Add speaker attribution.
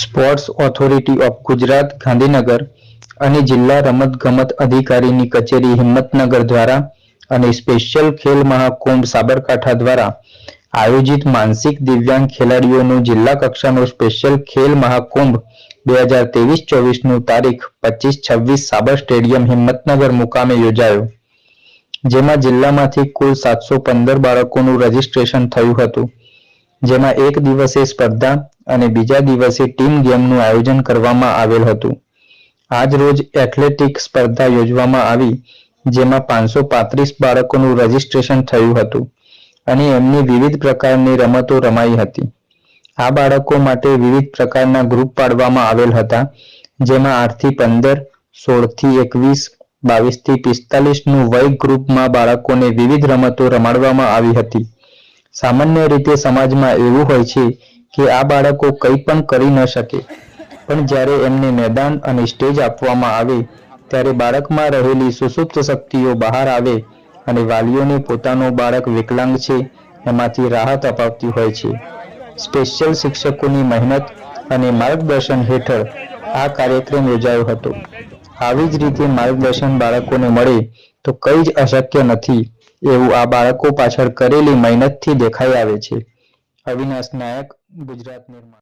Speaker 1: Sports authority of Gujarat Gandhinagar અને જિલ્લા રમતગમત અધિકારીની કચેરી હિંમતનગર દ્વારા અને સ્પેશિયલ ખેલ મહાકુંભ સાબરકાંઠા દ્વારા આયોજિત માનસિક દિવ્યાંગ ખેલાડીઓનું જિલ્લા કક્ષાનો સ્પેશિયલ ખેલ મહાકુંભ 2023-24નું તારીખ 25-26 સાબર સ્ટેડિયમ હિંમતનગર મુકામે યોજાયો, જેમાં જિલ્લામાંથી કુલ 715 બાળકોનું રજીસ્ટ્રેશન થયું હતું, જેમાં એક દિવસે સ્પર્ધા અને બીજા દિવસે ટીમ ગેમનું આયોજન કરવામાં આવેલ હતું। આજ રોજ એથ્લેટિક સ્પર્ધા યોજવામાં આવી, જેમાં 535 બાળકોનું રજીસ્ટ્રેશન થયું હતું અને એમની વિવિધ પ્રકારની રમતો રમાઈ હતી। આ બાળકો માટે વિવિધ પ્રકારના ગ્રુપ પાડવામાં આવેલ હતા, જેમાં 8 થી 15, 16 થી 21, 22 થી 45નું વય ગ્રુપમાં બાળકોને વિવિધ રમતો રમાડવામાં આવી હતી। સામાન્ય રીતે સમાજમાં એવું હોય છે કે આ બાળકો કંઈ પણ કરી ન શકે, પણ જ્યારે એમને મેદાન અને સ્ટેજ આપવામાં આવે ત્યારે બાળકમાં રહેલી સુસુપ્ત શક્તિઓ બહાર આવે અને વાલીઓને પોતાનું બાળક વિકલાંગ છે એમાંથી રાહત અપાવતી હોય છે। સ્પેશિયલ શિક્ષકોની મહેનત અને માર્ગદર્શન હેઠળ આ કાર્યક્રમ યોજાયો હતો। આવી જ રીતે માર્ગદર્શન બાળકોને મળે તો કંઈ જ અશક્ય નથી એવું આ બાળકો પાછળ કરેલી મહેનતથી દેખાઈ આવે છે। અવિનાશ નાયક, ગુજરાત નિર્માણ।